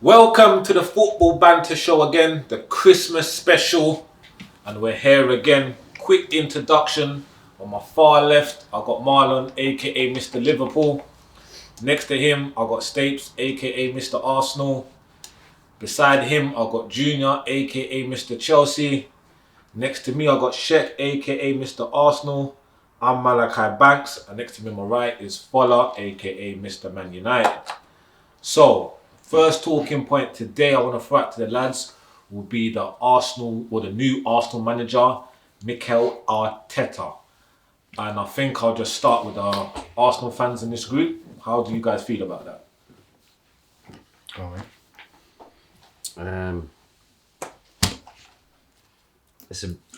Welcome to the Football Banter Show again, the Christmas special, and we're here again. Quick introduction. On my far left, I got Marlon, aka Mr. Liverpool. Next to him, I got Stapes, aka Mr. Arsenal. Beside him, I got Junior, aka Mr. Chelsea. Next to me, I got Sheck, aka Mr. Arsenal. I'm Malachi Banks, and next to me on my right is Foller, aka Mr. Man United. So, first talking point today I want to throw out to the lads will be the new Arsenal manager, Mikel Arteta. And I think I'll just start with our Arsenal fans in this group. How do you guys feel about that? Go on.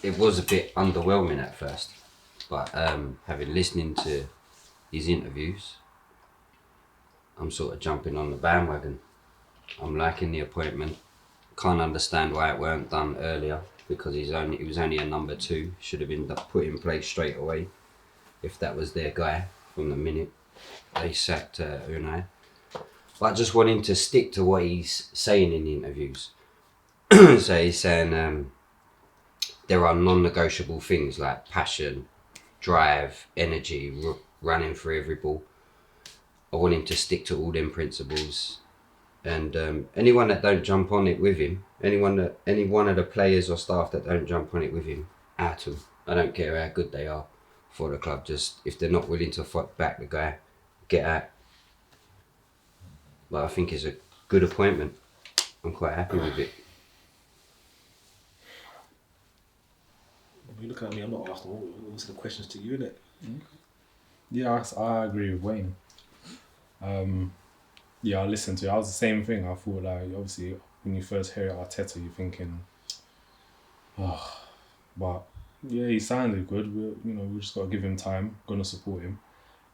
It was a bit underwhelming at first, but having listening to his interviews, I'm sort of jumping on the bandwagon. I'm liking the appointment. Can't understand why it weren't done earlier because he was only a number 2. Should have been put in place straight away if that was their guy from the minute they sacked Unai. But I just want him to stick to what he's saying in the interviews. So he's saying there are non-negotiable things like passion, drive, energy, running for every ball. I want him to stick to all them principles. And anyone that don't jump on it with him, any one of the players or staff that don't jump on it with him, out them. I don't care how good they are for the club. Just if they're not willing to fight back the guy, get out. But I think it's a good appointment. I'm quite happy with it. You look at me, I'm not Arsenal. We'll answer the questions to you, innit? Yeah, I agree with Wayne. Yeah, I listened to it. I was the same thing. I thought, like, obviously, when you first hear Arteta, you're thinking, oh, but yeah, he sounded good. We just got to give him time. Going to support him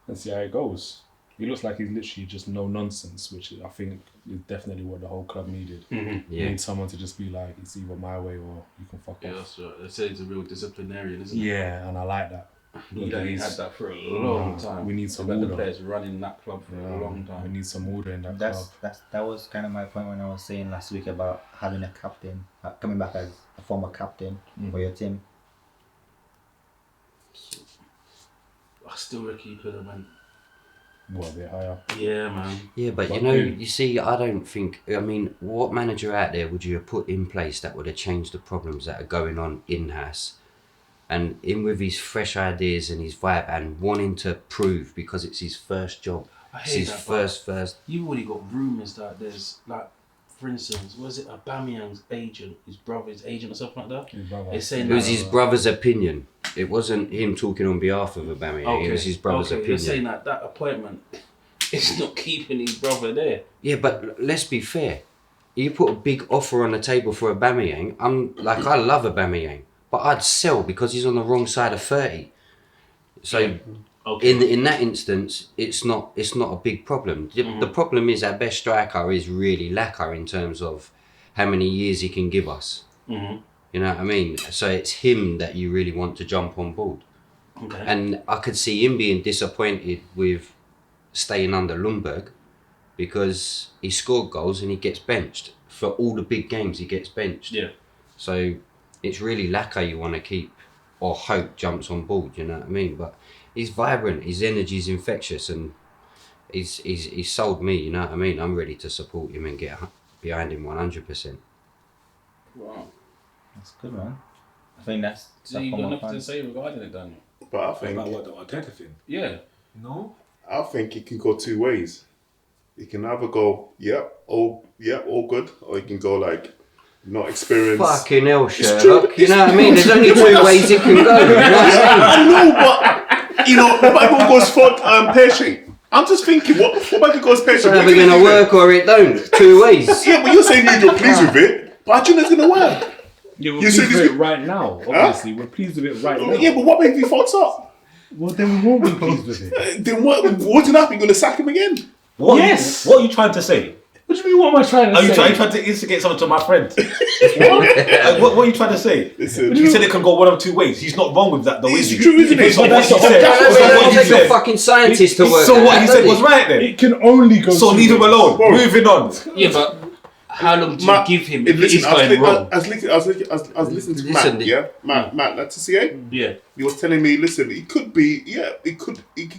and see how it goes. He looks like he's literally just no nonsense, which I think is definitely what the whole club needed. Mm-hmm. You need someone to just be like, it's either my way or you can fuck off. Yeah, that's right. They say he's a real disciplinarian, isn't he? Yeah, and I like that. He had that for a long time. We need some order. order. The players running that club for a long time. We need some order in that club. That was kind of my point when I was saying last week about having a captain, coming back as a former captain for your team. I still reckon he could have went. What, a bit higher? Yeah, man. Yeah, but you see, I don't think, what manager out there would you have put in place that would have changed the problems that are going on in-house? And in with his fresh ideas and his vibe and wanting to prove because it's his first job. It's his first. You've already got rumours that there's, like, for instance, was it Aubameyang's agent, his brother's agent or something like that? His brother. It was his brother's opinion. It wasn't him talking on behalf of Aubameyang. Okay. It was his brother's opinion. You're saying that appointment is not keeping his brother there. Yeah, but let's be fair. You put a big offer on the table for Aubameyang. I love Aubameyang, but I'd sell because he's on the wrong side of 30. So in that instance, it's not a big problem. The problem is our best striker is really lacquer in terms of how many years he can give us. Mm-hmm. You know what I mean? So it's him that you really want to jump on board. Okay. And I could see him being disappointed with staying under Lundberg because he scored goals and he gets benched. For all the big games, he gets benched. Yeah. So it's really lacquer you want to keep or hope jumps on board, you know what I mean? But he's vibrant, his energy is infectious and he's sold me, you know what I mean? I'm ready to support him and get behind him 100%. Wow. That's good, man. I think that's... So you got nothing to say regarding it, Daniel? But I think... About what, the Arteta thing? Yeah. No? I think it can go 2 ways. You can either go, all good, or you can go like, not experienced. Fucking hell, Sherlock. You know what I mean? There's only 2 ways it can go. You know what I know, but, what about goes for patient? I'm just thinking, what about it goes patient? It's either going to work or it don't. 2 ways. Yeah, but you're saying you're pleased with it, but I think it's going to work. Yeah, we're pleased with it right now, obviously. We're pleased with it right now. Yeah, but what if he fucks up? Well, then we won't be pleased with it. Then what's going to happen? You're going to sack him again? What are you trying to say? What do you mean, what am I trying to say? Are you trying to instigate something to my friend? What are you trying to say? Listen, you said it can go one of 2 ways. He's not wrong with that though, is he? It's true, isn't it? So That's what he said, Take a fucking scientist to work. So what he said was right then. It can only go. So leave him alone. Moving on. Yeah, but How long do you give him if he's I going wrong? was listening to Matt, yeah? Matt Letitia. Yeah. He was telling me, listen, it could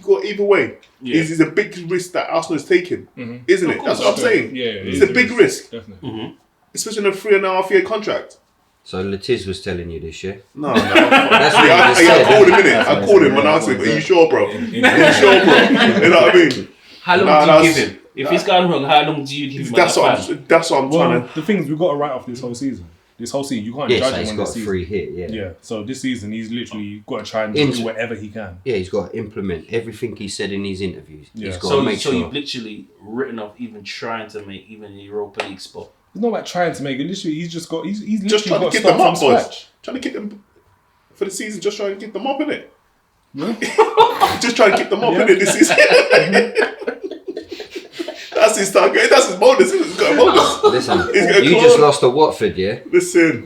go either way. Yeah. It's a big risk that Arsenal is taking, isn't it? That's what I'm saying. Yeah, it's a big risk. Definitely. Mm-hmm. Especially in a 3.5-year contract. So Latiz was telling you this, yeah? No. That's what I you just said. called him in it. I called him and I asked him, are you sure, bro? Are you sure, bro? You know what I mean? How long do you give him? If he's going wrong, how long do you give him? That's what I'm trying to... The thing is, we've got to write off this whole season. You can't Yeah, judge so him he's on got this a season. free hit, yeah. Yeah, so this season he's literally got to try and do whatever he can. Yeah, he's got to implement everything he said in his interviews. Yeah. He's got to make So sure. you've literally written off even trying to make even a Europa League spot. It's not about trying to make it. Literally, he's just literally Just trying to got get start them up, from boys. scratch. Trying to get them... For the season, just trying to get them up, innit? Just trying to get them up, innit, this season. That's his target. That's his bonus. He's got a bonus. Listen, you just lost to Watford, yeah? Listen,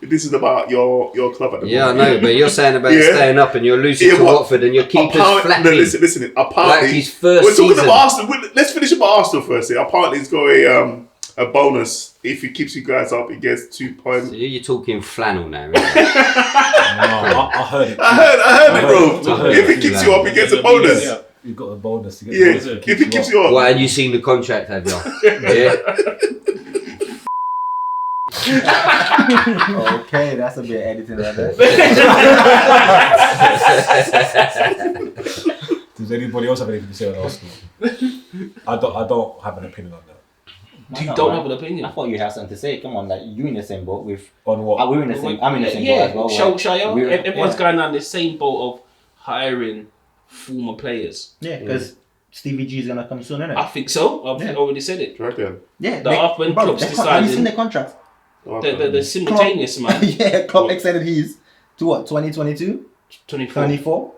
this is about your club at the moment. Yeah, I know, but you're saying about staying up and you're losing to Watford and your keeper's flapping. No, listen. Apparently, like his first we're talking season. about Arsenal. Let's finish about Arsenal first. Yeah. Apparently, he's got a bonus if he keeps you guys up. He gets 2 points. So you're talking flannel now, isn't No, I heard it. I heard it, bro. If he keeps you up, he gets a bonus. Yeah, you got a bonus to get. Yeah, if he keeps you up. Well, and you seen the contract, have you? Yeah. Okay, that's a bit of editing right there. Does anybody else have anything to say on Arsenal? I don't have an opinion on that. You don't have an opinion. I thought you had something to say. Come on, like you in the same boat with. On what? We're in the same. I'm in the same boat as well. Everyone's going down the same boat of hiring former players. Yeah, because Stevie G is gonna come soon, isn't it? I think so. I've already said it. Right then. Yeah, when Klopp's have decided, you seen the contract? the simultaneous man. Yeah, Klopp extended his to what? 2022, 24. 24.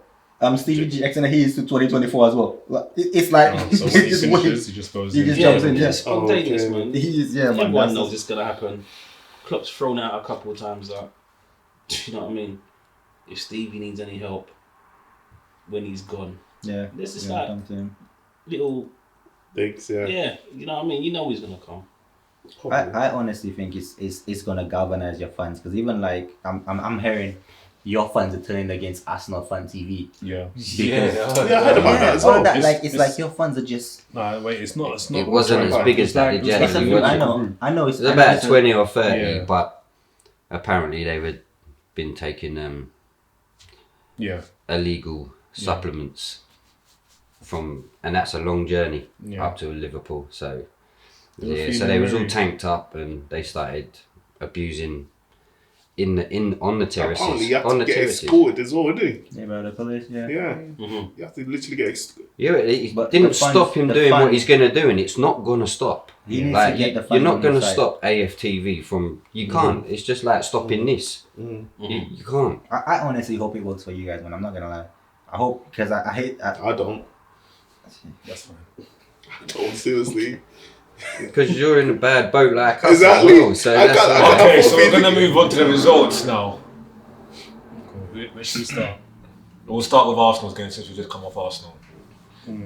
Stevie G extended his to 2024 as well. It's like So when he finishes, he just goes in. jumps in. Yeah, It's spontaneous, man. he is. Yeah, man. Everyone knows it's gonna happen. Klopp's thrown out a couple of times that, you know what I mean? If Stevie needs any help when he's gone, Yeah, this is come to him. little, Thanks, yeah. you know what I mean? You know he's gonna come. I honestly think it's gonna galvanize your fans because even like I'm hearing your fans are turning against Arsenal fan TV. Yeah. I heard about that as well. It's like your fans are just. Nah, wait, it's not. It wasn't as big as that. Did you It's a actually few, watch I it? know. It's about 20 or 30, Yeah. but apparently they had been taking illegal supplements from, and that's a long journey up to Liverpool. So so they was all tanked up and they started abusing on the terraces. Apparently, you have on to the get terraces. escorted as well, didn't Yeah, by the police. Yeah. you? Yeah. Mm-hmm. You have to literally get escorted. Yeah, it But didn't the fans- stop him the doing what fans- he's going to do, and it's not going to stop. He needs Like to get the fans you're not on going to his side. stop AFTV from. You can't. It's just like stopping this. You can't. I honestly hope it works for you guys, man. I'm not gonna lie. I hope because I hate. I don't. That's fine. I don't, seriously. Because you're in a bad boat like us. Exactly. Well, so I that's got- why. Okay, so we're gonna move on to the results now. Cool. Where should we start? We'll start with Arsenal's game since we just come off Arsenal.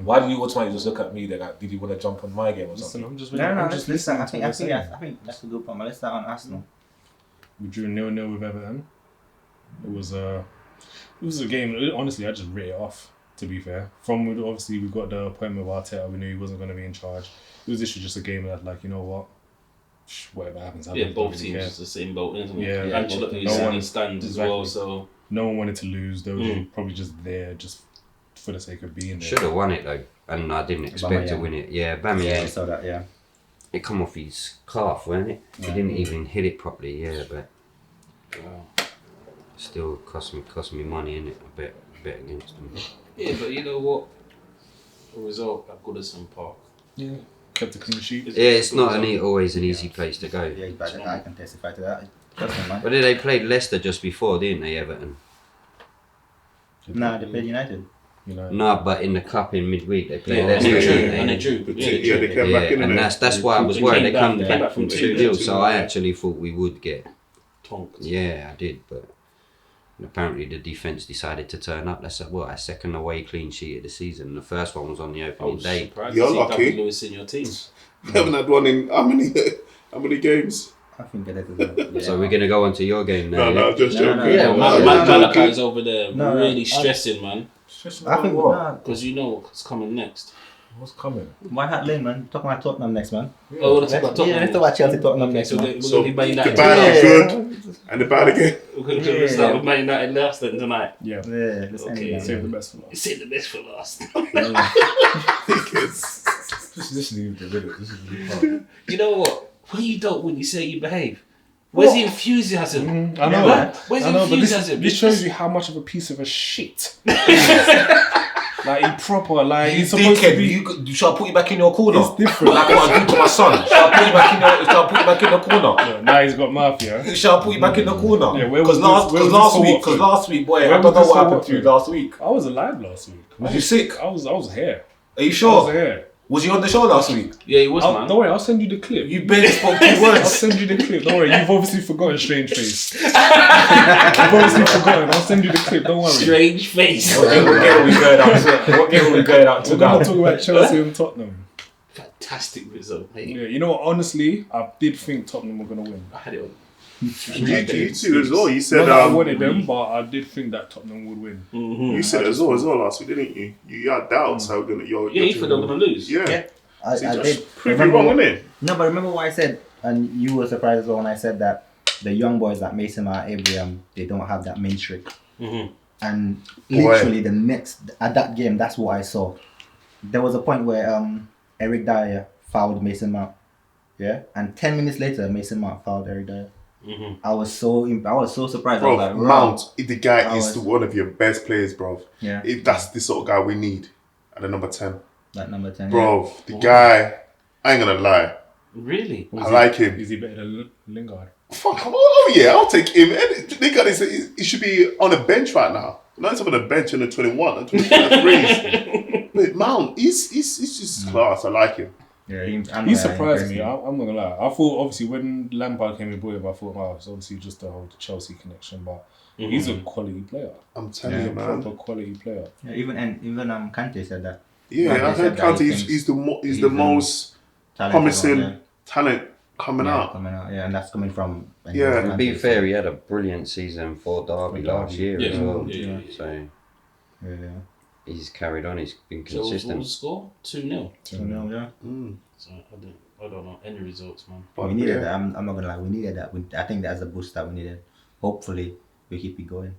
Why did you automatically just look at me? Like, did you want to jump on my game or Listen, something? I'm just. No, I'm let's just start. listening to what they're saying. I think that's a good point. Let's start on Arsenal. We drew 0-0 with Everton. It was a game. Honestly, I just writ it off. To be fair, obviously we got the appointment with Arteta. We knew he wasn't going to be in charge. It was literally just a game that, like, you know what, whatever happens. Yeah, both don't really teams care. is the same boat, isn't it? Yeah, Ancelotti no is one- in stands as well, so No one wanted to lose. They were probably just there just for the sake of being there. Should have won it though, and I didn't expect to Aubameyang. win it. Yeah, Yeah, I Aubameyang. saw that. Yeah. It come off his calf, wasn't it? He didn't even hit it properly. Yeah, but still cost me money in it. A bit against them. yeah. But you know what? The result at Goodison Park. Yeah, kept the clean sheet. Yeah, it's not always an easy place to go. Yeah, but I can testify to that. Trust me, man. But they played Leicester just before, didn't they, Everton? Nah, they played United. You know. No, but in the cup in midweek they played Yeah, Leicester. and they drew. Yeah, they came back in and there. that's why I was worried. They came come back back from from 2-0, 2-0, so I yeah. actually thought we would get. Tonked. Yeah, I did, but apparently the defence decided to turn up. That's our second away clean sheet of the season. The first one was on the I opening was day. surprised You're to see lucky. David Lewis in your team. We haven't had one in how many? How many games? I think Arteta's yeah. So we're gonna go on to your game now. No, yeah? just No, joking. no, Yeah, no, Malachi's over there No, really I- stressing, man. I think Because you know what's coming next. What's coming? White Hart Lane, man. Talking about Tottenham next, man. Oh, let's talk about Tottenham. Yeah, let's talk about Chelsea Tottenham Okay, next, so man. we're So going to be Man the United. bad are Yeah. good and the bad again. We're going to start with Man United last then tonight. Yeah. Yeah, let's end Okay, it now. Save the best for last. Save the best for last. This is the video. This is the part. You know what? When you don't win, you say you behave. Where's the enthusiasm? I know. Yeah, Where's I the know, but enthusiasm? this shows you how much of a piece of a shit. Like, he proper, like, he's supposed to be... Shall I put you back in your corner? It's different. Like what I do to my son. Shall I put you back in the corner? Yeah, now he's got mafia. Shall I put you back in the corner? Yeah, where was Because this last week, boy, Where I was don't know this what for happened to you Watford? last week. I was alive last week. Was you sick? I was here. Are you I was sure? here. Was you on the show last week? Yeah, he was, man. Don't worry, I'll send you the clip. You barely spoke 2 I'll words. send you the clip. Don't worry, you've obviously forgotten Strange Face. You've obviously forgotten. I'll send you the clip. Don't worry. Strange face. What game are we going out to? What game are we going out to We're now? gonna talk about Chelsea and Tottenham. Fantastic result. Hey, Yeah, you know what? Honestly, I did think Tottenham were gonna win. I had it on. You too as well. You Not said that I wanted them, but I did think that Tottenham would win. you said as well last week, didn't you? You had doubts how gonna Yeah, you thought they were going to lose. Yeah. I did. Prove you wrong, innit? No, but remember what I said, and you were surprised as well when I said that the young boys like Mason Mount, Abraham, they don't have that main streak. And literally the next at that game, that's what I saw. There was a point where Eric Dyer fouled Mason Mount, yeah, and 10 minutes later Mason Mount fouled Eric Dyer. I was so surprised. Bro, I was like, Mount, if the guy I is was- one of your best players, bro. Yeah. If that's the sort of guy we need at the number 10. That number 10. Bro, the guy, I ain't gonna lie. Really? I like him. Is he better than Lingard? Fuck, oh yeah, I'll take him. Lingard he should be on the bench right now. Not even on the bench in the 21 and 23. But Mount, he's just class. I like him. Yeah, He surprised me. I'm not gonna lie. I thought obviously when Lampard came in with him, I thought, wow, it's obviously just the whole Chelsea connection, but he's a quality player. I'm telling you, man. Proper quality player. Yeah, even Kante said that. Yeah, Like I they said heard that Kante he is thinks the he's the most Talented promising one, talent coming yeah. out. Coming out, yeah, and that's coming from. Yeah. To be fair, he had a brilliant season for Derby last year Yeah, as well. yeah. So Yeah. he's carried on. He's been So what was consistent. the score? 2-0. So no, yeah. So I don't know any results, man. But We needed yeah. that. I'm not gonna lie. We needed that. I think that's a boost that we needed. Hopefully, we keep it going.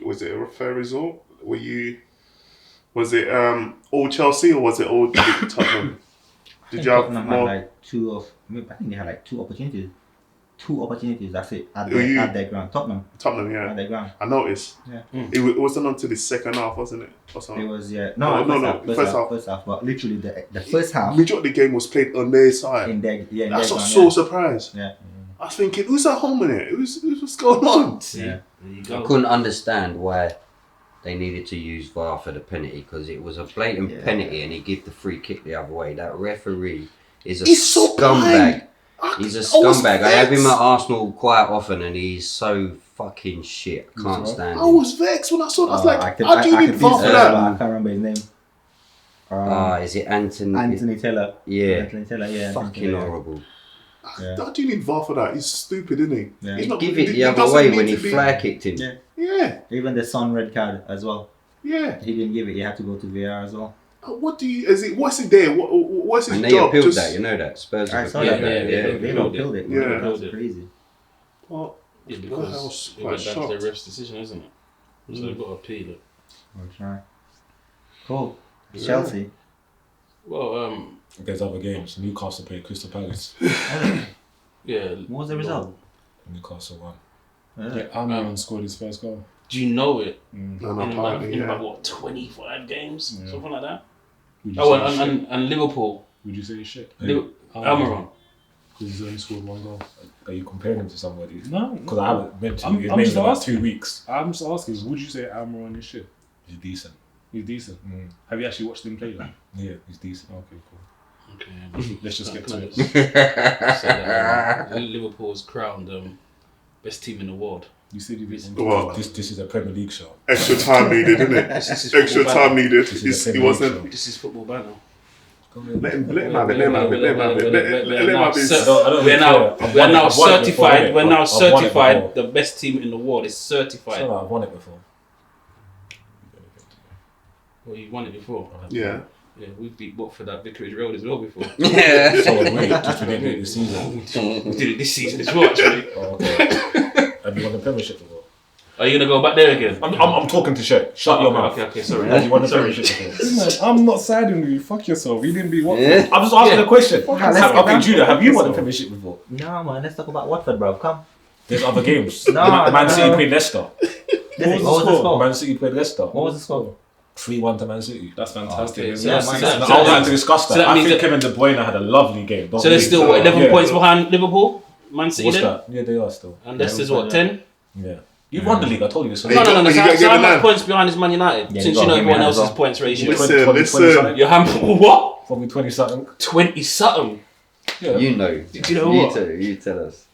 Was it a fair result? Was it all Chelsea or was it all Tottenham? Did you have Tottenham more? had I think they had like 2 opportunities. 2 opportunities. That's it. At Who you? their ground. Tottenham Tottenham, at yeah. their ground. I noticed. Yeah. It wasn't until the second half, wasn't it? Or It something. was no. First half. But literally the first half Majority of the game was played on their side. in their in That's their what ground, so surprised. yeah. I was thinking, who's at home in it? What's going on? See, Yeah. there you I go. couldn't understand why they needed to use VAR for the penalty because it was a blatant Yeah. penalty and he gave the free kick the other way. That referee is a He's so blind. scumbag. He's a I was scumbag. I have him vexed. at Arsenal quite often and he's so fucking shit. I can't stand I him. was vexed when I saw that. I was like, I how do you can need VAR see for that, that? but I can't remember his name. Is it Anthony? Anthony Taylor. Yeah. Anthony Taylor. Yeah. Anthony Fucking Taylor. horrible. Yeah. How do you need VAR for that? He's stupid, isn't he? Yeah. He's not- Give it he the other doesn't way need when he to be- flag kicked him. Yeah. Yeah, Even the Son red card as well. yeah. He didn't give it. He had to go to VAR as well. What do you? Is it? What's it there? What's his And they job? appealed Just- that, you know that. Spurs I have saw appealed that. that. yeah, Yeah. They appealed appealed it. Yeah. That's crazy. Well, Yeah, I because was it quite went down to the shocked. ref's decision, isn't it? So they've got to appeal it. We'll try. Cool. Yeah. Chelsea. Well, There's other games. Newcastle played Crystal Palace. yeah. What was the result? Newcastle won. Yeah, Almiron scored his first goal. Do you know it? no, In apparently, in yeah. about what, 25 games? Yeah. Something like that? Would you Oh, say he's shit? and Liverpool. Would you say he's shit? Almiron. Because he's only scored 1 goal. Are you comparing him to somebody? No. Because I haven't mentioned I'm his just name in about asking. 2 weeks. I'm just asking, would you say Almiron is shit? He's decent. He's decent. Have you actually watched him play though? Yeah, he's decent. Okay, cool. Okay. Let's just get Can to I it. just say that, Liverpool's crowned best team in the world. You said you did. Well, This is a Premier League show. extra time needed, isn't it? This is Extra football time banner. needed. This is a He Premier League wasn't. show. This is football banner. Let him have it. Let him have it. Let him have it. Let him have it. We're now certified. We're now I've won it certified. before. The best team in the world is certified. It's alright, I've won it before. Well, you won it before. Yeah. Yeah, we beat Watford at Vicarage Road as well before. Yeah. So wait, just we didn't do it this season. We did it this season as well, actually. Oh, okay. Have you won the Premiership before? Are you gonna go back there again? I'm talking to Shaq. Shut your mouth. Okay, sorry. Have you won the Sorry. Premiership before? Man, I'm not siding with you. Fuck yourself. You didn't beat Watford. Yeah. I'm just asking a question. let's Okay, go. Judah, have you won the Premiership before? No, man, let's talk about Watford, bro. Come. There's other games. No, Man City no. played Leicester. What was the score? Man City played Leicester. What was the score? 3-1 to Man City. That's fantastic. Okay, isn't yeah, it? man, I so would like to discuss so that. that I means think that- Kevin De Bruyne had a lovely game. So they're still what, 11 Yeah. points behind Liverpool, Man City What's then, that? Yeah, they are still. and Leicester's what 10? Yeah. You won the league, I told you this. Hey, No. you So gotta give how it much nine. points behind is Man United? Yeah, Since you you know gotta give everyone me else's that as points ratio. Listen. You're what? Probably 20 something. 20 something. Yeah. You know. Do you know what? You tell us.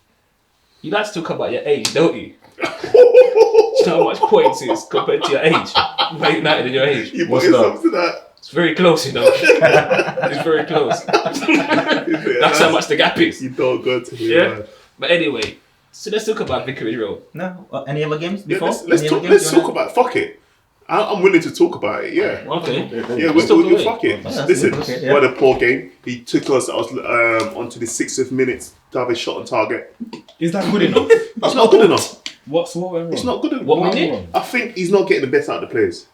You like to talk about your age, don't you? Do you know how much points is compared to your age? Man United and your age. You What's put that? yourself to that. It's very close, you know. It's very close. That's how much the gap is. You don't go to me, Yeah. man. But anyway, so let's talk about Vicarage Road. No. Any other games Yeah, before? let's Any talk. other Let's games you talk wanna- about. Fuck it. I'm willing to talk about it. Yeah. Okay. Yeah, Let's talk we'll away. fuck it. Yeah, Listen, okay, yeah. what a poor game. He took us onto the 60th minute to have a shot on target. Is that good enough? That's not good enough. What went wrong? It's not good enough. What we What did? went wrong? I think he's not getting the best out of the players.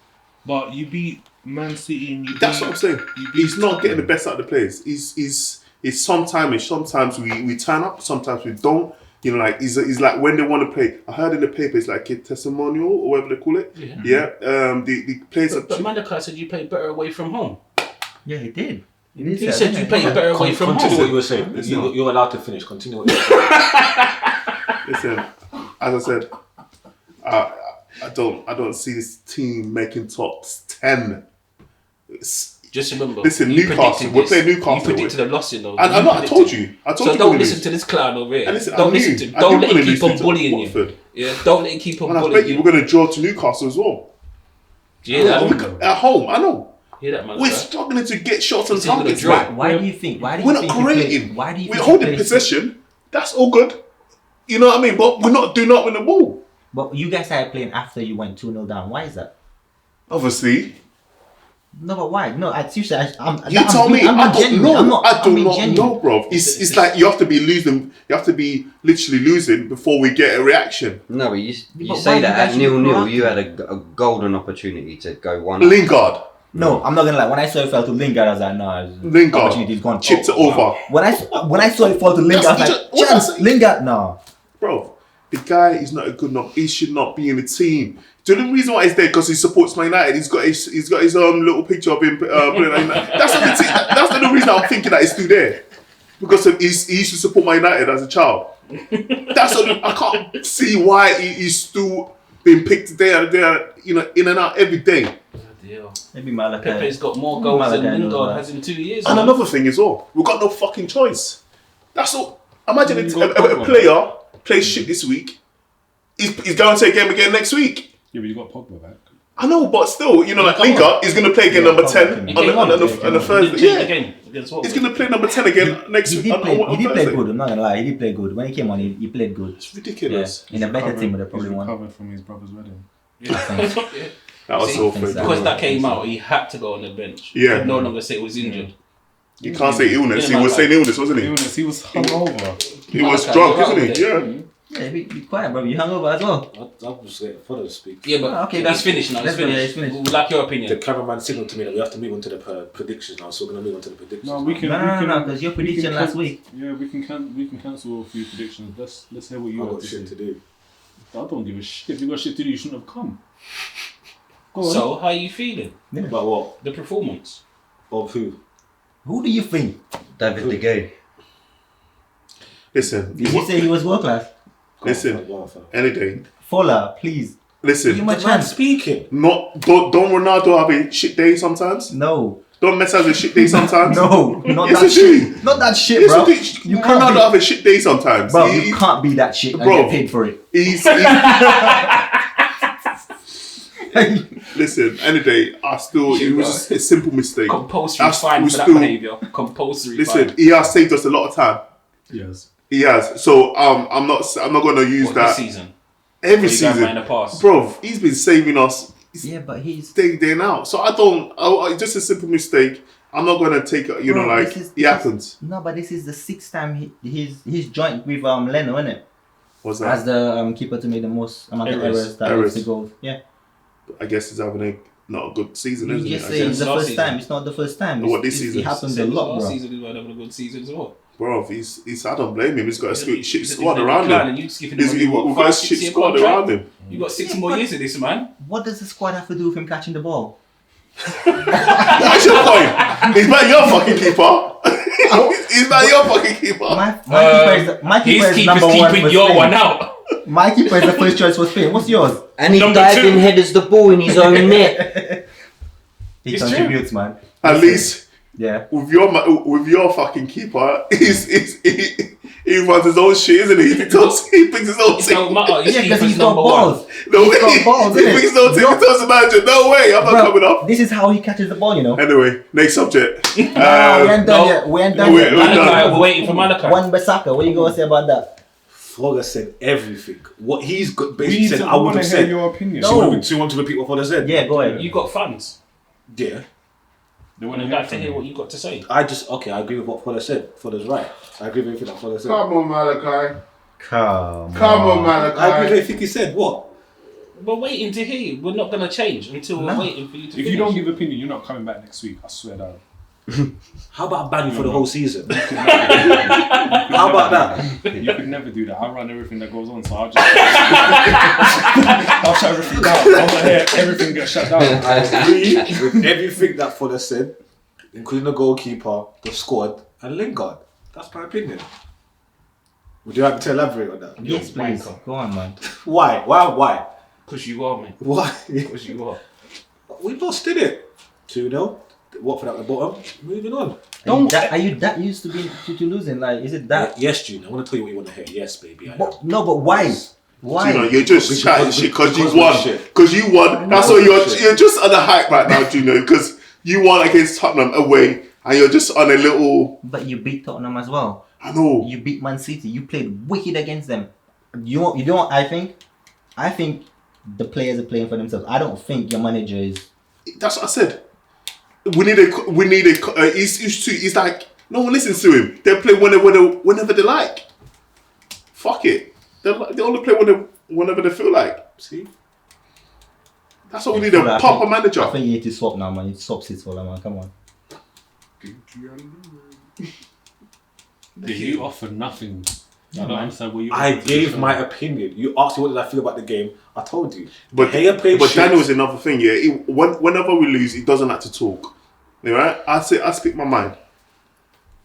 But you beat Man City and you That's beat, what I'm saying. you beat He's not getting the Tottenham. best out of the players. He's sometimes we turn up, sometimes we don't. You know, like he's like when they want to play. I heard in the paper it's like a testimonial or whatever they call it. Yeah. The players are. But Mandaka said you played better away from home. Yeah, he did. He said you played better away from Continue what home. you were saying. You're allowed to finish. Continue what you were saying. Listen, as I said, I don't see this team making tops 10. Just remember. Listen, you Newcastle. predicted We're this. playing Newcastle. You predicted a loss, you know. I know. I told you. I told So you. don't we're listen gonna to this clown over here. And listen, Don't I listen knew. to. I Don't knew let we're it gonna keep on lose to bullying you. Watford. Yeah. Don't let it keep on And I bet bullying you you. we're going to draw to Newcastle as well. Do you hear that? At home, I know. Hear that, man? We're struggling to get shots on It's not gonna targets. draw. Why do you think? Why do you We're think not he played- creating. Why do you We're think he holding played- possession. That's all good. You know what I mean? But we're not doing that with the ball. But you guys started playing after you went 2-0 down. Why is that? Obviously. No, but why? No, seriously, You tell me. I don't know. I do not genuine. know, bro. It's like you have to be losing. You have to be literally losing before we get a reaction. No, but you But why say you that guys at should 0-0, be you had a golden opportunity to go 1-0. Lingard. No, I'm not gonna lie. When I saw it fall to Lingard, I was like, nah. Lingard. Opportunity's gone. Chipped it over. When I saw it fall to Lingard, I was like, what chance, that's- Lingard, no. Bro, the guy is not a good enough. He should not be in the team. The only reason why he's there because he supports Man United. He's got his little picture of him playing Man United. That's not the team. That's the only reason I'm thinking that he's still there because he used to support Man United as a child. I can't see why he's still being picked there, you know, in and out every day. Maybe Malachi. Pepe's got more goals than Malachi knows Lingard that. has in 2 years. And man. another thing as well, we've got no fucking choice. That's all. Imagine You a got Pogba. player plays shit this week. He's going to take a game again next week. Yeah, but you got Pogba back. I know, but still, you know, like come Lingard is going to play again Yeah, number Pogba 10 came on in. the He didn't Thursday. change Yeah, the game against Watford. he's going to play number 10 again next He week. did on play Thursday. good. I'm not gonna lie. He did play good. When he came on, he played good. It's ridiculous. In a better team, would have probably He's won. recovered from his brother's wedding. That was See, so funny. Because that came out, he had to go on the bench. Yeah. He could no longer say he was injured. You can't say illness. Yeah, He was man, saying illness, wasn't he? Illness, he was hungover. He was Okay, drunk, you're isn't right he? with Yeah. Yeah, be quiet, bro. You hungover as well. I'm just waiting for them to speak. Yeah, but Okay, he's that's- finished now. He's that's good, yeah, finished. he's finished. We'd like your The opinion. cameraman signaled to me that we have to move on to the predictions now, so we're going to move on to the predictions. No, we can. No, because your prediction last week. Yeah, we can cancel a few predictions. Let's hear what you I've have got to shit say. to do. I don't give a shit. If you got shit to do, you shouldn't have come. Go on. So, how are you feeling? About what? The performance? Of who? Who do you think? David De Gea. Listen. Did you say he was world class? Listen. Any day. Fuller, please. Give Listen. him a Man chance. speaking. Don't Ronaldo have a shit day sometimes? No. Don't Messi have a shit day sometimes? No, not Yes, that it shit. do. Not that shit, Yes, bro. it do. You can't Ronaldo be, have a shit day sometimes. bro. You can't be that shit and Bro. get paid for it. He's Listen, any day, it was a simple mistake. Compulsory fine we for that still- behaviour. Compulsory Listen, fine. he has saved us a lot of time. Yes. He has. So I'm not going to use What, that this season? every Or you going back in season, the past? bro. He's been saving us Yeah, but he's. day in out. So it's just a simple mistake. I'm not going to take it. Bro, it happens. No, but this is the 6th time he's joined with Leno, isn't it? What's that? As the keeper to make the most amount of errors that leads to goals. Yeah. I guess he's having not a good season, You isn't just it? say I it's guess. the Last first season. time. It's not the first time. What, this season? It happens a Since lot, last bro. season, he's having a good season as well. Bro, he's I don't blame him. He's got a shit He's squad in around decline him. and you just giving him We've what, got a 5, shit 6 year squad contract? around him. You got 6 Yeah, more but- years of this, man. What does the squad have to do with him catching the ball? What's your point? He's not your fucking keeper. He's not your fucking keeper. My keeper His is keeper's number one keeping for your Spain. one out. My keeper is the first choice for Spain. What's yours? And he Number diving 2. headers the ball in his own net. He It's contributes, man. At least Yeah. with your fucking keeper, he runs his own shit, isn't he? He picks his own It team. don't matter. His Yeah, because keeper's he's got number balls. one. No He's way. got balls, He innit? picks his own team. He tells the manager, "No way, I'm not coming Bro, off." this is how he catches the ball, you know. Anyway, next subject. We ain't done no. yet. We ain't done No, yet. we're done. Malachi, we're waiting for Malachi. One Basaka. What you gonna say about that? Fogger said everything. What he's got We basically need said, to I would want have to hear said. your opinion. No. Do you want to repeat what Fogger said? Yeah, go ahead. You got fans. Yeah. They want I'd to like to hear what you got to say. I agree with what Fogger said. Fogger's right. I agree with everything that Fogger said. Come on, Malachi. Come Come on, I agree with Malachi. everything he said. What? We're waiting to hear you. We're not going to change until we're No. waiting for you to If finish. you don't give opinion, you're not coming back next week. I swear down. How about ban you for the whole season? How about that? You could never do that. I run everything that goes on, so I'll just I'll shut everything down. I'm not here. Everything gets shut down. I agree with everything that Fogger said, including the goalkeeper, the squad, and Lingard. That's my opinion. Would you like me to elaborate on that? Yes, please. wanker. Go on, man. Why? Why? Because you are, man. Why? Because you are. We lost, did it? 2-0. Watford at the bottom. Moving on. Are you that used to be to losing? Like, is it that? Yes, June. I want to tell you what you want to hear. Yes, baby. I am. But, no, but why? Why? Juno, you're just chatting shit because you because won. of shit. Because you won. That's why Shit. you're just on the hype right now, Juno. Because you won against Tottenham away, and you're just on a little. But you beat Tottenham as well. I know. You beat Man City. You played wicked against them. You know what I think? I think the players are playing for themselves. I don't think your manager is. That's what I said. We need a. He's like no one listens to him. They play whenever they like. Fuck it. They only play whenever they feel like. See. That's what we need, a proper manager. I think you need to swap now, man. You need to swap seats for that, man. Come on. You offered nothing. I don't understand what you. I gave my opinion. You asked me what did I feel about the game. I told you. But Gea played shit. Daniel's another thing, yeah. Whenever we lose, he doesn't like to talk. You know, right? I speak my mind.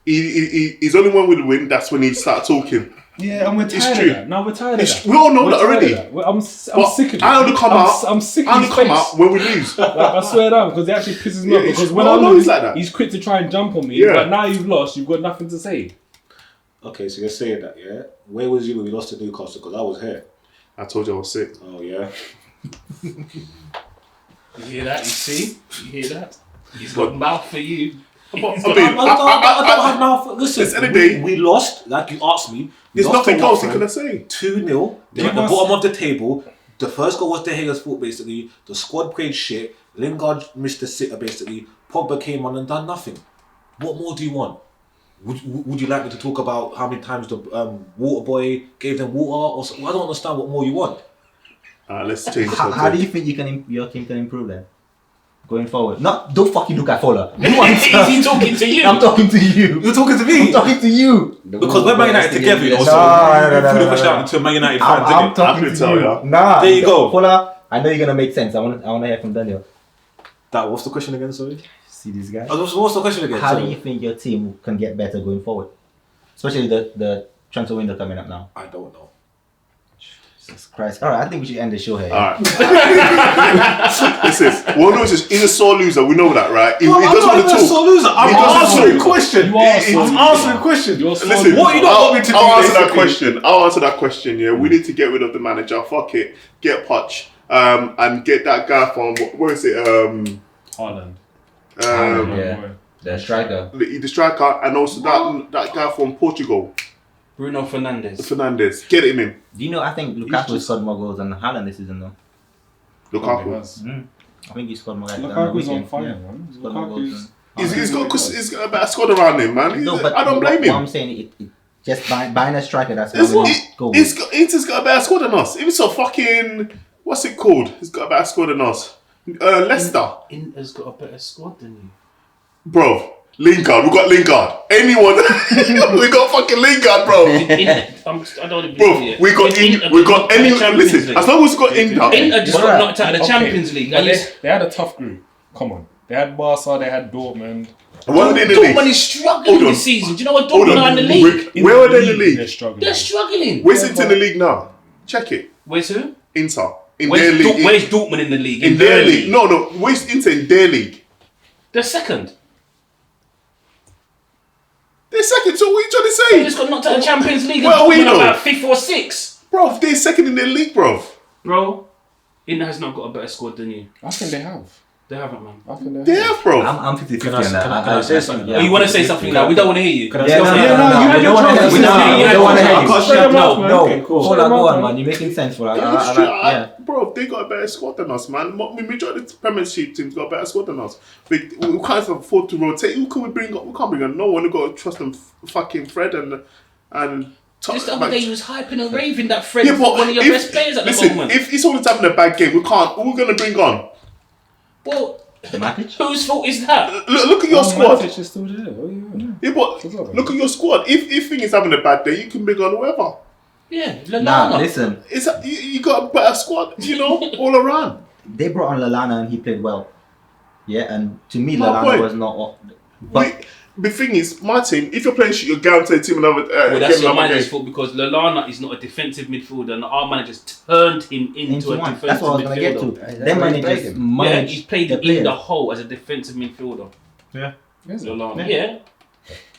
He's only when we win. That's when he start talking. Yeah, and we're It's tired true. of that. No, we're tired of that. We all know We're that tired already. of that. I'm But sick of it. I only come out. I'm sick I of only his come face. out when we lose. Like, I swear down, because it actually pisses me off. Yeah, Because we when I all know lose, he's like that. he's quick to try and jump on me. Yeah. But now you've lost, you've got nothing to say. Okay, so you're saying that, yeah? Where was you when we lost to Newcastle? Because I was here. I told you I was sick. Oh, yeah. You hear that? You see? You hear that? He's got mouth for you. I I don't have now. Listen, It's any day. we lost, like you asked me. There's Lost nothing to else he Watford, could have said. 2-0. They're at the bottom of the table. The first goal was De Gea's fault, basically. The squad played shit. Lingard missed the sitter, basically. Pogba came on and done nothing. What more do you want? Would you like me to talk about how many times the water boy gave them water? Or something? I don't understand what more you want. Let's change the How do subject. you think your team can improve then? Going forward. Don't fucking look at Fowler. You Is he talking to you? I'm talking to you. You're talking to me? I'm talking to you. Because we're Man United together, you know, No, so no, you no, put no, the question no. out to Man United fans, I'm innit? talking I can to tell you. ya. Nah. There you go. Fowler, I know you're gonna make sense. I want to hear from Daniel. What's the question again, sorry? See this guy. What's the question again? How Sorry. do you think your team can get better going forward? Especially the transfer window coming up now. I don't know. Jesus Christ. Alright, I think we should end the show here. Alright. Listen, well, no, he's a sore loser. We know that, right? He doesn't want to talk. loser. I'm He doesn't answering talk. a question. You are so I'm loser. answering a question. You're so Listen, What you don't want me to do, I'll answer that basically? question. I'll answer that question. Yeah, we need to get rid of the manager. Fuck it. Get Poch. and get that guy from where is it? Haaland. Yeah. The striker. The striker, and also that guy from Portugal, Bruno Fernandes. Get him in. Do you know? I think Lukaku scored more goals than Haaland this season, though. Lukaku. I think he scored more. Lukaku's on fire, man. Scored more goals He's got a better squad around him, man. No, but I don't blame him. What I'm saying, it just buying a striker that's Inter's got a better squad than us. If it's a fucking what's it called? He's got a better squad than us. Leicester. Inter's got a better squad than you. Bro, Lingard. We got Lingard. Anyone? We got fucking Lingard, bro. I don't Bro, we got anyone. Listen, as long as we got Inter. Inter just got knocked out of the Champions League. But they had a tough group. Come on. They had Barca, they had Dortmund. Dortmund is struggling this season. Do you know what Dortmund are in the league? Where are they in the league? They're struggling. Where's Inter in the league now? Check it. Where's who? Inter. In their league. Where's Dortmund in the league? In their league. No. Where's Inter in their league? They're second. They're second, so what are you trying to say? They just got knocked out of the Champions League. Well, we and know. about 5th or 6th. Bro, they're second in their league, bro. Bro, Inter has not got a better squad than you. I think they have. They haven't, man. I think They have, bro. I'm 50-50 Can on that. I say something? Oh, you want to say something now? We don't want to hear you. Can I Yeah, say no, something? we don't want to hear you. We don't wanna hear you. I can't Straight shut up, up. man. No, Okay, cool. hold on, man. You're making sense for that. Yeah, it's true. Yeah. Bro, they got a better squad than us, man. Majority of the Premiership teams got a better squad than us. We can't afford to rotate. Who can we bring up? We can't bring on no one. We got to trust them, fucking Fred and. Just the other day, he was hyping and raving that Fred is but one of your best players at the moment. If he's always having a bad game, we can't. Who are we gonna bring on? Well, Matic? whose fault is that? Look at your squad. Matic is still there. Oh, yeah. Yeah, but look at your squad. If Thing is having a bad day, you can bring on whoever. Yeah, Nah, Lallana. listen. You got a better squad, all around. They brought on Lallana and he played well. Yeah, and to me, My Lallana point. was not. But The thing is, my team, if you're playing shit, you're guaranteed team another. Well, that's your another manager's game. fault because Lallana is not a defensive midfielder and our managers turned him into a one. defensive That's what I was going to get to. midfielder. Them why he managers played Yeah, manage he's played the in players. the hole as a defensive midfielder. Yeah. Lallana. Yeah. Yeah.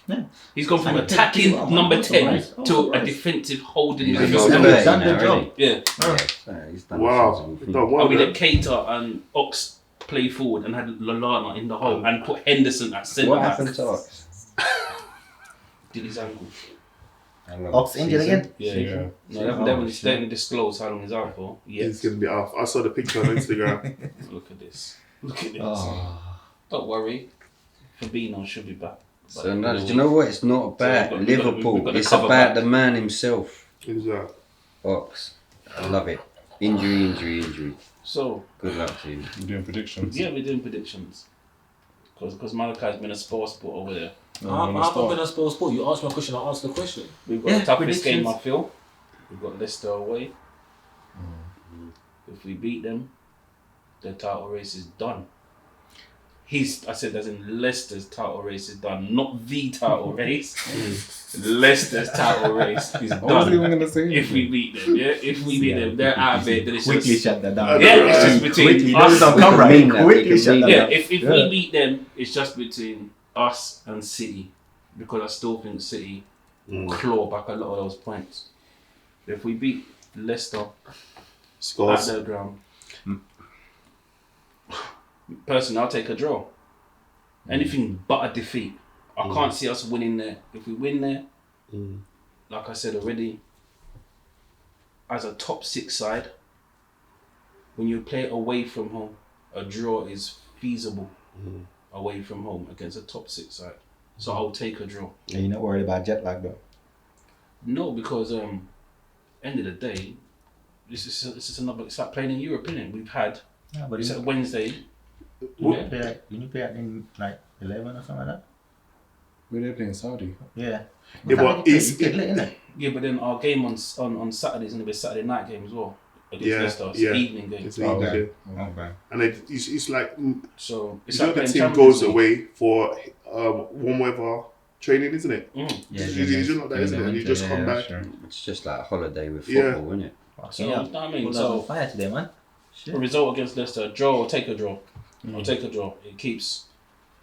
Yeah. He's gone from And he played attacking well. number Also 10 nice. to Also a nice. defensive holding He's midfielder. done the job. Yeah. He's done Wow. the Don't And worry. we let Keita and Ox play forward and had Lallana in the hole and put Henderson at centre What back. happened to Ox? Did his ankle. Ox injured again? Yeah. No, they haven't disclosed how long he's out for. He's Yes. gonna be off. I saw the picture on Instagram. Look at this. Look at this. Oh. Don't worry. Fabinho should be back. So no, do you know what? It's not about So we've got Liverpool. the It's cover about back. the man himself. Who's that? Ox. I love it. Injury. So, Good luck to you. We're doing predictions. yeah, we're doing predictions. Because Malachi's been a sports sport over there. I'm not been a sport. You asked me a question, I asked the question. We've got Yeah, the toughest game, predictions. I feel. We've got Leicester away. If we beat them, the title race is done. I said as in Leicester's title race is done, not the title race. Leicester's title race is I wasn't done. even going to say If we beat them, yeah? If we beat them, they're out of it. Then it's Quickly just, shut that down. yeah, it's just between Quickly, us. don't We come can right. mean that, we Quickly can shut mean that Yeah, down. if we beat them, it's just between us and City because I still think City claw back a lot of those points. If we beat Leicester at Scores. their ground, personally, I'll take a draw. Anything but a defeat. I can't see us winning there. If we win there, like I said already, as a top 6 side, when you play away from home, a draw is feasible away from home against a top 6 side. So I'll take a draw. Are you not worried about jet lag though? No, because end of the day, this is another. It's like playing in Europe, innit? We've had Yeah, but it's you at Wednesday. you play in like 11 or something like that? Were they playing Saudi? Yeah. Yeah, but it's lit, innit? Yeah, but then our game on Saturday is gonna be a Saturday night game as well against Yeah, Leicester. It's yeah. an evening game. It's Oh, easy. okay. Okay. And it's like So it's the like other playing team Champions goes League. away for warm weather training, isn't it? Mm. Yeah, Usually not that, isn't it? And you just come back. Sure. It's just like a holiday with Yeah. football, isn't it? So Yeah. you know what I mean? Well, So on fire today, man. Shit. a result against Leicester, draw or take a draw. I'll take a draw. It keeps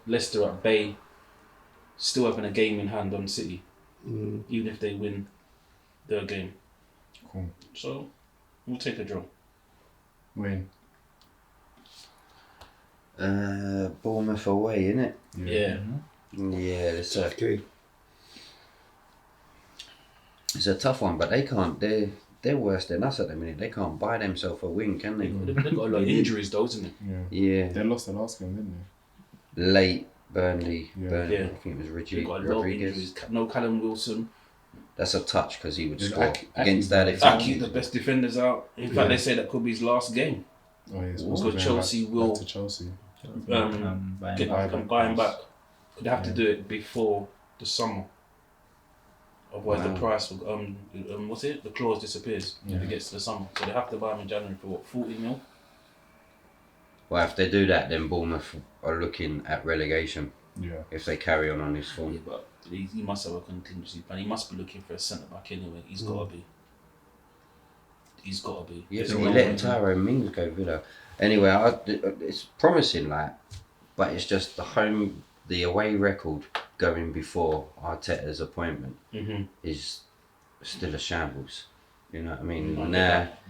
Leicester at bay, still having a game in hand on City, even if they win their game. Cool. So we'll take a draw. Wayne. Bournemouth away, innit? Yeah. Yeah, it's a, Okay. it's a tough one, but they can't. They're worse than us at the minute. They can't buy themselves a win, can they? They've got a lot of injuries though, isn't it? Yeah. Yeah. They lost the last game, didn't they? Late Burnley. Yeah. Burnley. Yeah. I think it was They've got a lot of Rodriguez. injuries. No Callum Wilson. That's a touch because he would Is score Aki against that. back? If Aki, the best defenders out. In fact, Yeah. they say that could be his last game. Oh, yeah. Because Chelsea will to Chelsea. get buy him back. They'd have to do it before the summer. Otherwise, the price will, what's it? The clause disappears if it gets to the summer. So they have to buy him in January for what, 40 mil? Well, if they do that, then Bournemouth are looking at relegation Yeah. if they carry on this form. Yeah, but he must have a contingency plan. He must be looking for a centre back anyway. He's got to be. He's got to be. Yeah, There's but no he way. let Tyrone Mings go Villa. Anyway, it's promising, like, but it's just the away record going before Arteta's appointment is still a shambles. You know what I mean?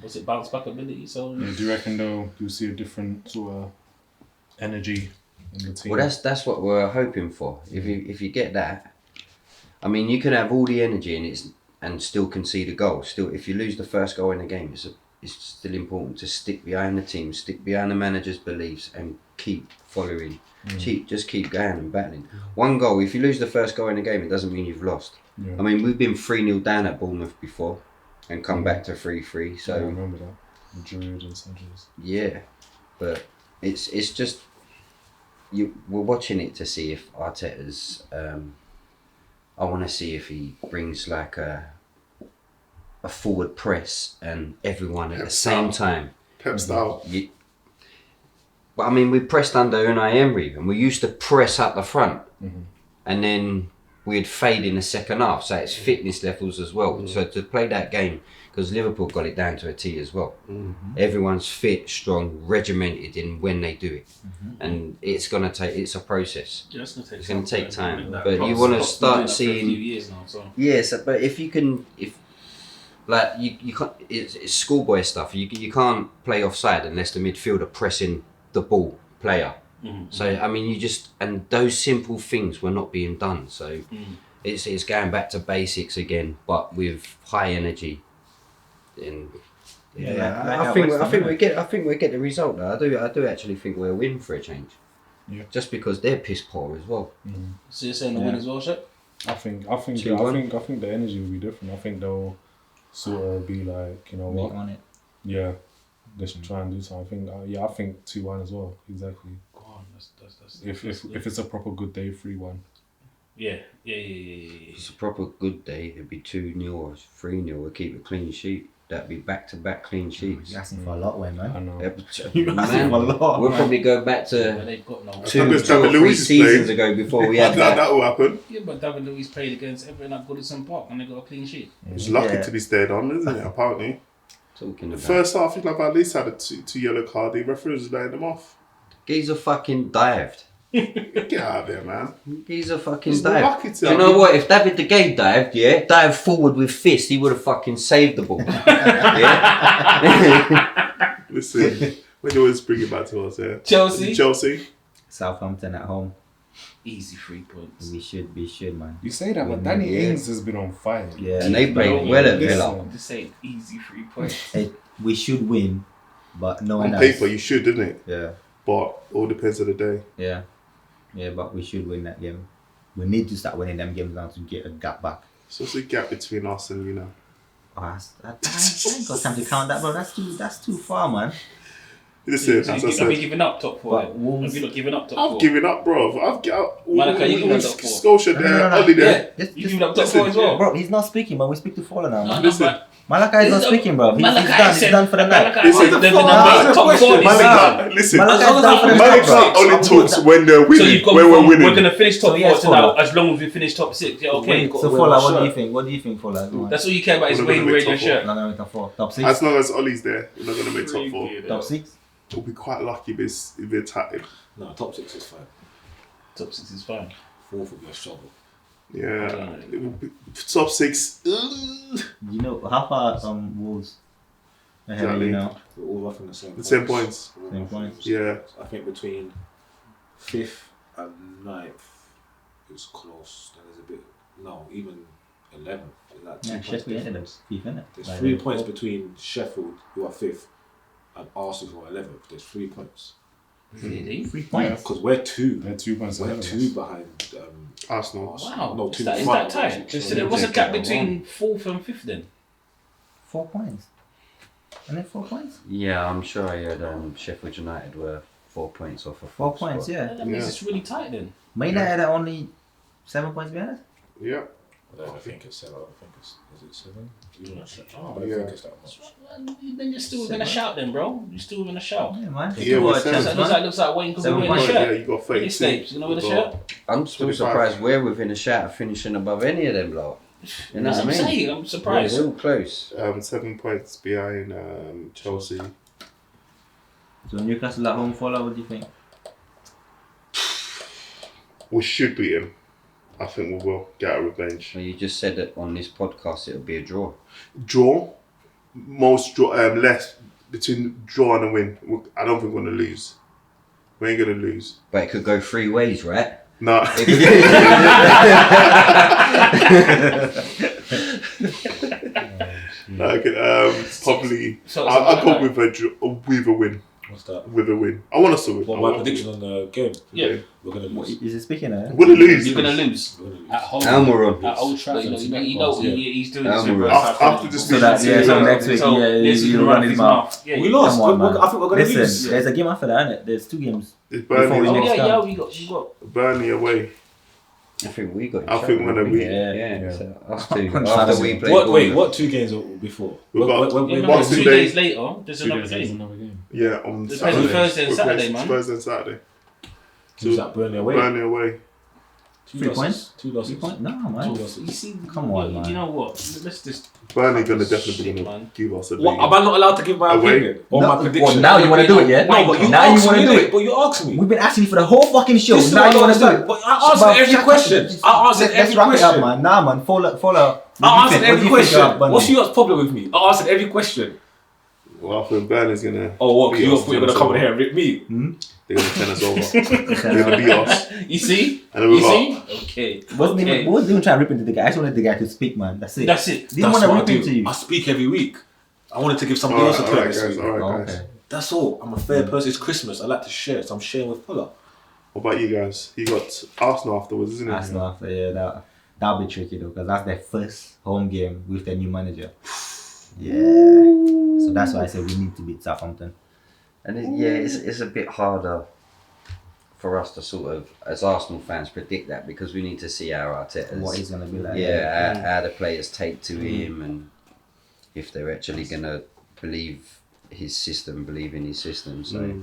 Was it bounce back ability? So Yeah, do you reckon though you'll see a different sort of energy in the team? Well, that's what we're hoping for. If you get that, I mean, you can have all the energy and still concede a goal. Still, if you lose the first goal in the game, it's still important to stick behind the team, stick behind the manager's beliefs, and keep following. Just keep going and battling. One goal. If you lose the first goal in the game, it doesn't mean you've lost. Yeah. I mean, we've been 3-0 down at Bournemouth before, and come back to 3-3. So I remember that. Madrid and Sanchez. yeah, but it's just we're watching it to see if Arteta's. I want to see if he brings like a forward press and everyone at the same time. Pep style. But I mean, we pressed under Unai Emery and we used to press up the front, and then we'd fade in the second half. So it's fitness levels as well. So to play that game, because Liverpool got it down to a T as well. Everyone's fit, strong, regimented in when they do it, and it's gonna take. It's a process. yeah, it's It's gonna take time, Like, but you Klopp's want to been start doing that for a few seeing. years now, so. Yes, but if you can, like you can't. It's schoolboy stuff. You can't play offside unless the midfielder pressing the ball player. So I mean, and those simple things were not being done. So it's going back to basics again, but with high energy. And I think we get the result though. I do actually think we'll win for a change. Yeah. Just because they're piss poor as well. So you're saying the win as well, Shep? I think the energy will be different. I think they'll sort of be like, you know what? on it. Yeah. They should try and do something. I think 2-1 as well. Exactly. Go on, that's If it's a proper good day, 3-1. Yeah. If it's a proper good day, it'd be 2-0 or 3-0. We'll keep a clean sheet. That'd be back-to-back clean sheets. You're asking for a lot, Wayne, man. I know. You're asking for a lot. We'll probably go back But to they've got no. two Because or David 3 Luiz is seasons playing. ago before we had that that. will happen. Yeah, but David Luiz played against Everton at Goodison Park and they got a clean sheet. He's lucky Yeah. to be stayed on, isn't it? Apparently. Talking The about. first half, he at least had a two yellow card. The referee was laying them off. Geezer fucking dived. Get out of there, man. Geezer fucking He's dived. lucky to. Do you know what? If David De Gea dived forward with fist, he would have fucking saved the ball. Yeah? Listen, when you always bring it back to us, yeah. Chelsea. Southampton at home. Easy 3 points. We should, man. You say that, but Yeah. Danny Ings has been on fire. Yeah. And they played well at Villa. I'm just saying, easy 3 points. Hey, we should win, but no one On else. paper, you should, didn't it? Yeah. But all depends on the day. Yeah. Yeah, but we should win that game. We need to start winning them games now to get a gap back. So what's the gap between us and you know? Oh, I ain't got time to count that, bro. That's too far, man. Listen, So as I have you said, given up top 4? But Wolves- Have you not given up top 4? I've given up, bro. I've given up. Malaka, you given up top 4? Scotia there, No. Ollie there. Yeah, Just- you just- given up top listen, 4 as well. Bro, he's not speaking, man. We speak to Fowler now, man. Listen. Malaka is not speaking, bro. He's done. He's done for the night. Listen, Top the 4 Malaka- Listen, Malaka is long done as for the I'm- night, bro. Malaka only talks when they're So winning, you've gone when we're from, winning. we're going to finish top So 4 yes, to now, Fowler. as long as we finish top 6. Yeah, okay. So Fowler, what do you think, Fowler? Go on. That's all you care about is We're not Wayne gonna wearing make your top shirt. Not gonna make top 4. Top 6. As long as Ollie's there, we're not going to make top 4. Top 6. We'll be quite lucky if they're tight. No, top 6 is fine. Top 6 is fine. 4th would be a struggle. Yeah. It will be top 6. You know how far Wolves ahead of you now? We're all roughing the same. The same points. We're all Same roughing points. the same Yeah. points. I think between 5th and 9th, it's close. Then there's a bit. No, even 11th. There's like 2 Yeah, points Sheffield ended up difference. fifth, innit? There's Like 3 the- points between Sheffield, who are 5th, and Arsenal, who are 11th. There's 3 points. Really? 3 points. Because we're 2. They're 2 points We're ahead of 2 us. behind Arsenal. Wow. No, is 2 that, in is front. that tight? So there was a gap between 4th and 5th then? 4 points. And then 4 points? Yeah, I'm sure I heard Sheffield United were 4 points off of 4 points, yeah. That means Yeah. it's really tight then. Man United are only 7 points behind us. Yeah. I don't think it's 7. I don't think it's. Is it 7? You don't know. I Yeah. don't think it's that much. Then you're still within a shout then, bro. You're still within a shout. Yeah, man. Yeah, Still we're got a seven. chance, Looks man. like Wayne because 7 we're wearing a points. Yeah, shirt. you got Any 32. states, you know, with a shirt. I'm still 25. surprised we're within a shout of finishing above any of them lot. You know That's what I what I'm mean? saying. I'm Yeah, it's surprised. all close. 7 points behind Chelsea. So Newcastle at home, Fuller, what do you think? We should beat him. I think we will get a revenge. Well, you just said that on this podcast it'll be a draw. Draw, less between draw and a win. I don't think we're gonna lose. We ain't gonna lose. But it could go 3 ways, right? No. It could I could probably. So- I'll go with a win. What's that? With a win. I want us to win. What I my want us to prediction on the game? Yeah. We're gonna What, lose. is it speaking of? We're gonna lose. You're gonna lose We're gonna lose. at home. Almiron. At Old Trafford. You know he's doing this. Almiron. After this So that, yeah, so season, next week, yeah, you run his mouth. Yeah, We you- lost. Come on, man. I think we're gonna Listen, lose. there's a game after that, innit? There's 2 games. it's Before we Burnley. Oh next yeah, time. you got. Burnley away. I think we got. I think we're gonna win. Yeah, so us two. Yeah. After we play. What 2 games before? We've got- When- Yeah, when- man, Boxing 2 Day. days later, there's 2 another days, there's game. another game. Yeah, on It's Saturday. Thursday and We're Saturday, playing man. Thursday and Saturday. Who's that? Burnley away. Burnley away. 2 3 losses. points? 2 3 losses. points? No, 2 man. losses. You see, Come on, man. You know what? Let's just. Burnley gonna definitely Shit, gonna man. give us a What? lead. Am I not allowed to give my Away? opinion or my prediction? Well, now you want to do it, yeah? No, but you now you asked want me to do innit? it. But you asked me. We've been asking you for the whole fucking show. This is Now what you I want to do understand. it. But I answered But every shut question. up. I answered Let's every wrap it question. up, man. Nah, man. Follow. I answered every question. Bunny? What's your problem with me? I answered every question. Well, I think Burnley's gonna. Oh, what? beat You're us, going to come in here and rip me? They're gonna turn us over. They're gonna beat us. You see? And then we You got. see? Okay. Wasn't Okay. even trying to rip into the guy. I just wanted the guy to speak, man. That's it. That's it. Didn't That's want to what I rip into do. you. I speak every week. I wanted to give somebody else a turn Alright, this guys. week. Alright, Oh, guys. okay. That's all. I'm a fair person. It's Christmas. I like to share, so I'm sharing with Fuller. What about you guys? You got Arsenal afterwards, isn't it? Arsenal after, yeah, that'll be tricky though, because that's their first home game with their new manager. Yeah. So that's why I said we need to beat Southampton. And it's a bit harder for us to sort of, as Arsenal fans, predict that because we need to see how Arteta's, What he's gonna be like. how the players take to him and if they're actually gonna believe in his system. So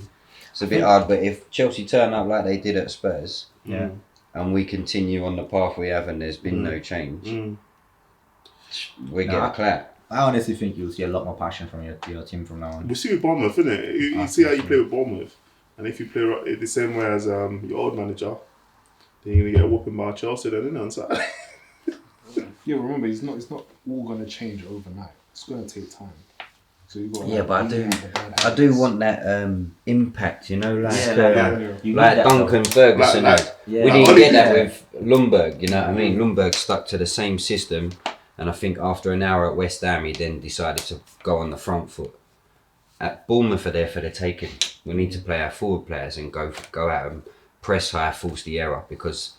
it's a bit hard. But if Chelsea turn up like they did at Spurs, Yeah. and we continue on the path we have, and there's been no change, we get Nah. a clap. I honestly think you'll see a lot more passion from your team from now on. We see with Bournemouth, innit? You see how you play with Bournemouth, and if you play the same way as your old manager, then you're gonna get a whooping by Chelsea, then, innit? On Saturday. Yeah, remember, it's not all going to change overnight. It's going to take time. So you got. Yeah, but I do want that impact, you know, like You need like that, Duncan Ferguson Like- had. Yeah. We didn't Like get that Oli- with Lundberg, you know what I mean? Lundberg stuck to the same system, and I think after an hour at West Ham, he then decided to go on the front foot. At Bournemouth are there for the taking. We need to play our forward players and go out and press high, force the error, because,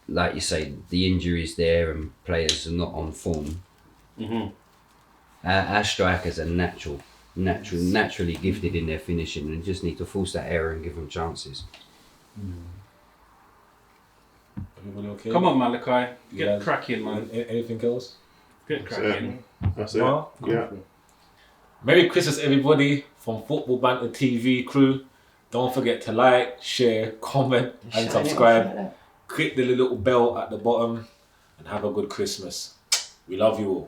like you say, the injuries there and players are not on form. Our strikers are naturally gifted in their finishing, and just need to force that error and give them chances. Everybody okay? Come on, Malachi. Get Yeah. cracking, man. Anything else? Get cracking. That's it. Well, Yeah. Merry Christmas, everybody, from Football Banter TV crew. Don't forget to like, share, comment, and subscribe. Click the little bell at the bottom, and have a good Christmas. We love you all.